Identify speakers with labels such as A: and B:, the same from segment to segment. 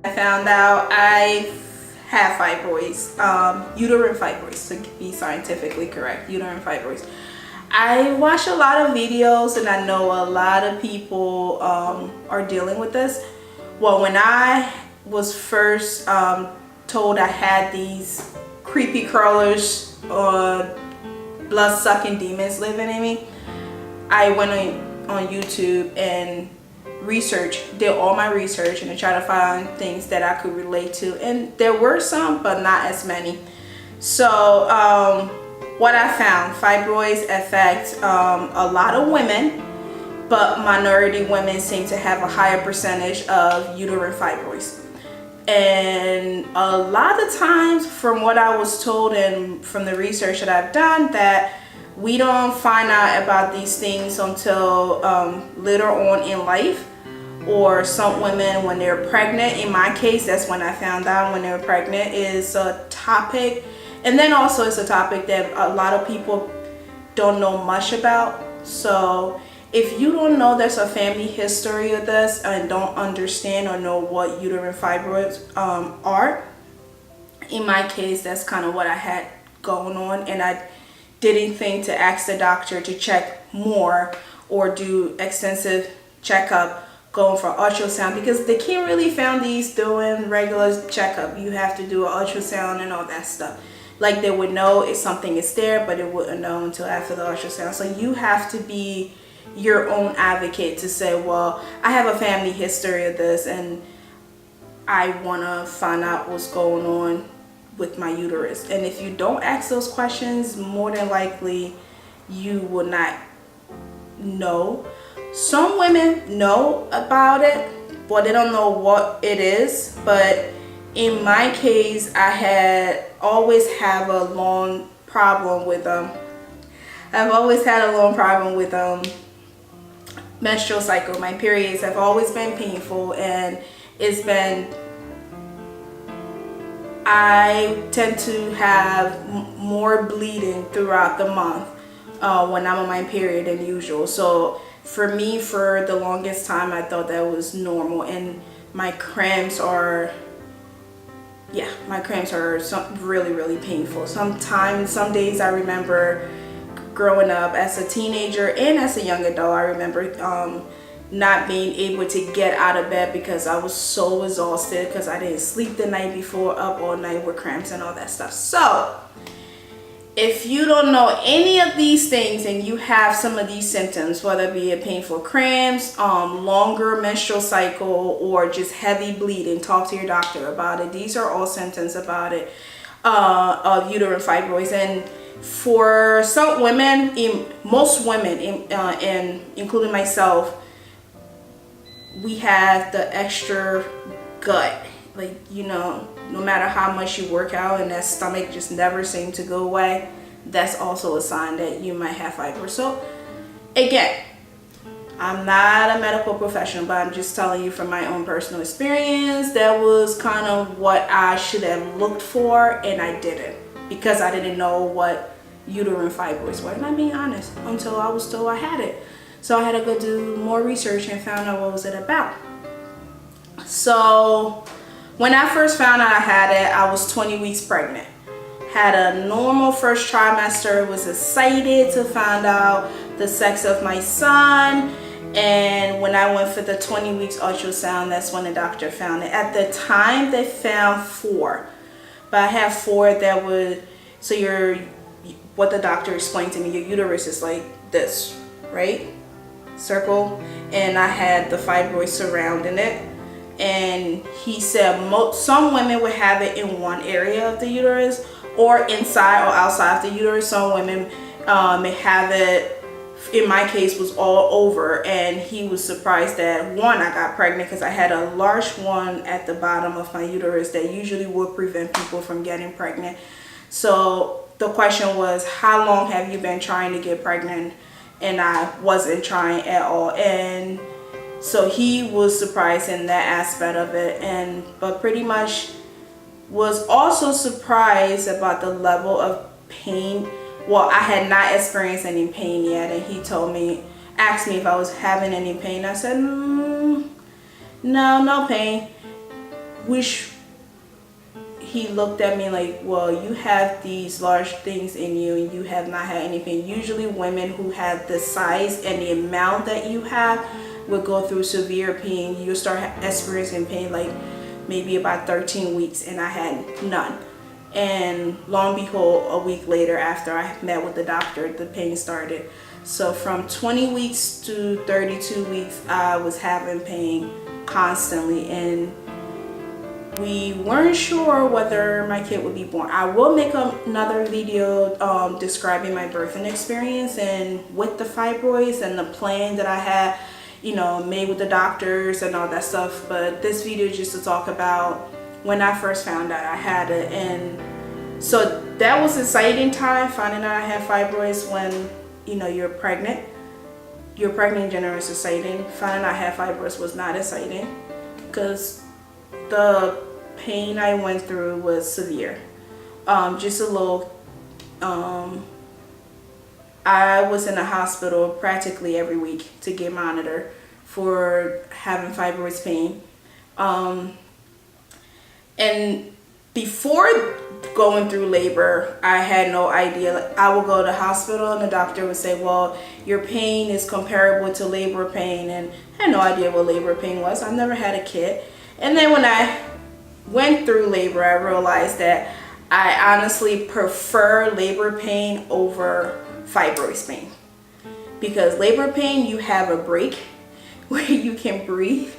A: I found out I have fibroids, uterine fibroids to be scientifically correct, uterine fibroids. I watch a lot of videos and I know a lot of people are dealing with this. Well, when I was first told I had these creepy crawlers or blood-sucking demons living in me, I went on YouTube and did all my research and I tried to find things that I could relate to, and there were some but not as many. So what I found, fibroids affect a lot of women, but minority women seem to have a higher percentage of uterine fibroids. And a lot of times, from what I was told and from the research that I've done, that we don't find out about these things until later on in life, or some women when they're pregnant. In my case, that's when I found out when they were pregnant. Is a topic, and then also it's a topic that a lot of people don't know much about. So if you don't know there's a family history of this and don't understand or know what uterine fibroids are, in my case, that's kind of what I had going on, and I didn't think to ask the doctor to check more or do extensive checkup going for ultrasound, because they can't really find these doing regular checkup. You have to do an ultrasound and all that stuff. Like, they would know if something is there, but it wouldn't know until after the ultrasound. So you have to be your own advocate to say, well, I have a family history of this and I want to find out what's going on with my uterus. And if you don't ask those questions, more than likely you will not know. Some women know about it, but they don't know what it is. But in my case, I had always have a long problem with I've always had a long problem with menstrual cycle. My periods have always been painful, and I tend to have more bleeding throughout the month when I'm on my period than usual. So for me, for the longest time, I thought that was normal. And my cramps are really, really painful. Sometimes, some days I remember growing up as a teenager and as a young adult, I remember not being able to get out of bed because I was so exhausted because I didn't sleep the night before, up all night with cramps and all that stuff. So if you don't know any of these things and you have some of these symptoms, whether it be a painful cramps, longer menstrual cycle, or just heavy bleeding, talk to your doctor about it. These are all symptoms about it, of uterine fibroids. And for some women, most women, including myself, we have the extra gut. Like, you know, no matter how much you work out and that stomach just never seems to go away, that's also a sign that you might have fibroids. So again, I'm not a medical professional, but I'm just telling you from my own personal experience, that was kind of what I should have looked for, and I didn't, because I didn't know what uterine fibroids were. And I'm being honest, until I was told I had it. So I had to go do more research and found out what was it about. So when I first found out I had it, I was 20 weeks pregnant. Had a normal first trimester, was excited to find out the sex of my son. And when I went for the 20 weeks ultrasound, that's when the doctor found it. At the time, they found 4. But I have 4 that would, so what the doctor explained to me, your uterus is like this, right? Circle. And I had the fibroids surrounding it. And he said some women would have it in one area of the uterus, or inside or outside of the uterus. Some women may have it, in my case, was all over. And he was surprised that, one, I got pregnant because I had a large one at the bottom of my uterus that usually would prevent people from getting pregnant. So the question was, how long have you been trying to get pregnant? And I wasn't trying at all. And so he was surprised in that aspect of it, but pretty much was also surprised about the level of pain. Well, I had not experienced any pain yet, and he asked me if I was having any pain. I said, no pain. wish he looked at me like, well, you have these large things in you and you have not had anything. Usually women who have the size and the amount that you have will go through severe pain. You'll start experiencing pain like maybe about 13 weeks, and I had none. And lo and behold, a week later after I met with the doctor, the pain started. So from 20 weeks to 32 weeks, I was having pain constantly, and we weren't sure whether my kid would be born. I will make another video describing my birthing experience and with the fibroids and the plan that I had, you know, made with the doctors and all that stuff. But this video is just to talk about when I first found out I had it. And so that was an exciting time, finding out I had fibroids. When, you know, you're pregnant in general is exciting. Finding out I had fibroids was not exciting, because the pain I went through was severe. Just a little, I was in the hospital practically every week to get monitored for having fibroids pain. And before going through labor, I had no idea. I would go to the hospital and the doctor would say, well, your pain is comparable to labor pain, and I had no idea what labor pain was. I've never had a kid. And then when I went through labor, I realized that I honestly prefer labor pain over fibroids pain, because labor pain, you have a break where you can breathe.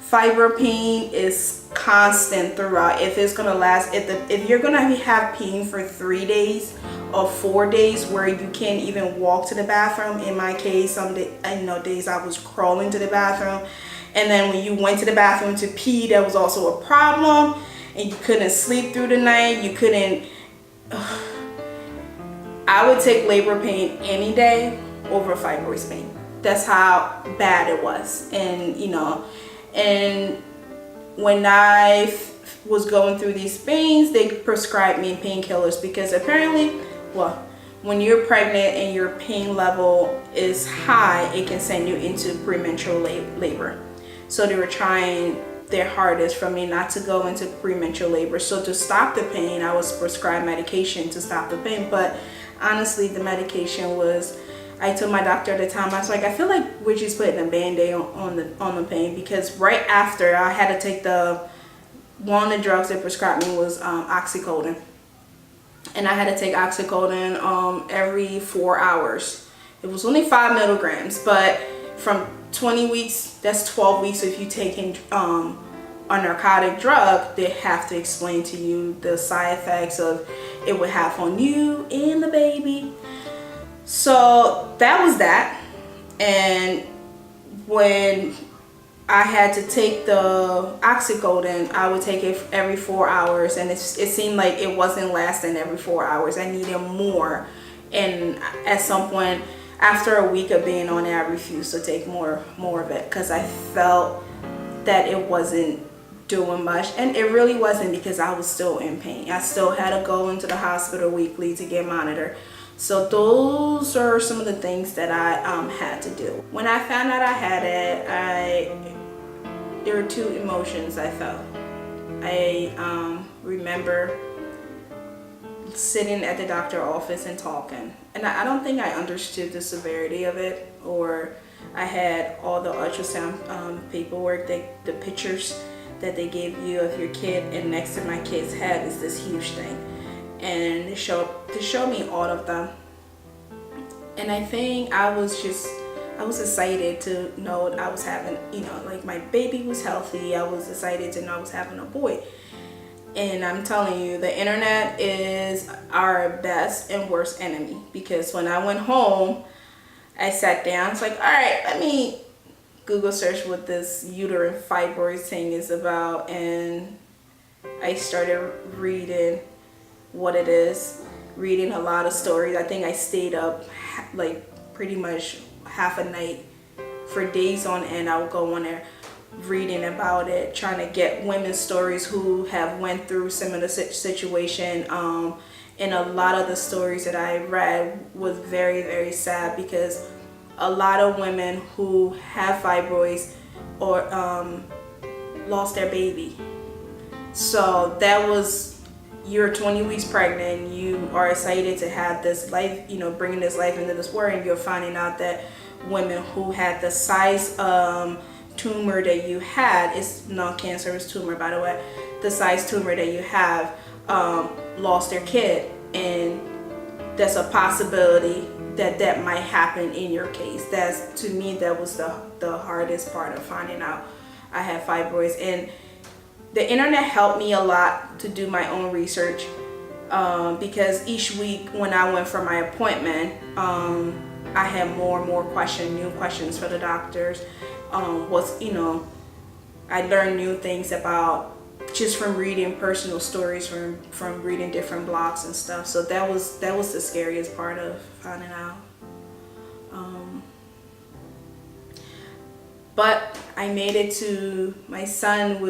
A: Fibro pain is constant throughout. If it's gonna last, if you're gonna have pain for 3 days or 4 days where you can't even walk to the bathroom. In my case, some days I was crawling to the bathroom. And then when you went to the bathroom to pee, that was also a problem. And you couldn't sleep through the night. You couldn't. I would take labor pain any day over fibroids pain. That's how bad it was. And, you know, and when I was going through these pains, they prescribed me painkillers, because apparently, well, when you're pregnant and your pain level is high, it can send you into premature labor. So they were trying their hardest for me not to go into premature labor. So to stop the pain, I was prescribed medication to stop the pain. But honestly, the medication was, I told my doctor at the time, I was like, I feel like we're just putting a band-aid on the pain, because right after I had to take one of the drugs they prescribed me was oxycodone. And I had to take oxycodone every 4 hours. It was only 5 milligrams, but from 20 weeks, that's 12 weeks. If you taking a narcotic drug, they have to explain to you the side effects of it would have on you and the baby. So that was that. And when I had to take the oxycodone, I would take it every 4 hours, and it seemed like it wasn't lasting every 4 hours. I needed more, and at some point after a week of being on it, I refused to take more of it, because I felt that it wasn't doing much. And it really wasn't, because I was still in pain. I still had to go into the hospital weekly to get monitored. So those are some of the things that I had to do. When I found out I had it, there were two emotions I felt. I remember sitting at the doctor's office and talking, and I don't think I understood the severity of it, or I had all the ultrasound paperwork, the pictures that they gave you of your kid, and next to my kid's head is this huge thing, and they show me all of them. And I think I was excited to know I was having, you know, like my baby was healthy. I was excited to know I was having a boy. And I'm telling you, the internet is our best and worst enemy, because when I went home, I sat down. It's like, all right, let me Google search what this uterine fibroids thing is about, and I started reading what it is, reading a lot of stories. I think I stayed up like pretty much half a night for days on end. I would go on there reading about it, trying to get women's stories who have went through similar situation. And a lot of the stories that I read was very, very sad, because a lot of women who have fibroids or lost their baby So that was, you're 20 weeks pregnant, you are excited to have this life, you know, bringing this life into this world, and you're finding out that women who had the size tumor that you had, it's non-cancerous tumor by the way, the size tumor that you have, lost their kid, and that's a possibility that that might happen in your case. That's, to me, that was the hardest part of finding out I had fibroids. And the internet helped me a lot to do my own research, because each week when I went for my appointment, I had more and more questions, new questions for the doctors. You know, I learned new things about, just from reading personal stories, from reading different blogs and stuff. So that was the scariest part of finding out. But I made it to, my son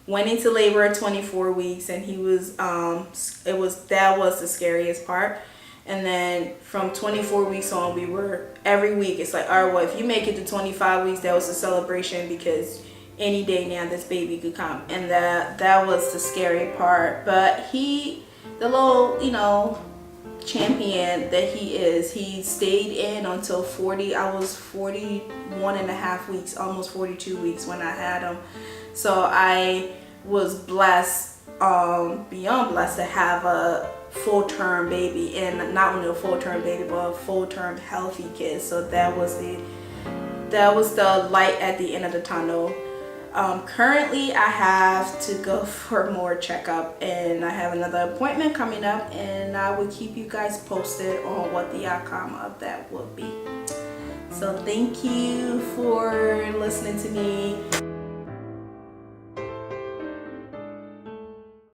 A: went into labor at 24 weeks, and he was that was the scariest part. And then from 24 weeks on, we were, every week it's like, all right, well, if you make it to 25 weeks, that was a celebration, because any day now this baby could come. And that was the scary part. But he, the little, you know, champion that he is, he stayed in until 40. I was 41 and a half weeks, almost 42 weeks when I had him. So I was blessed, beyond blessed, to have a full-term baby, and not only a full-term baby, but a full-term healthy kid. So that was the light at the end of the tunnel. Currently I have to go for more checkup, and I have another appointment coming up, and I will keep you guys posted on what the outcome of that will be. So thank you for listening to me.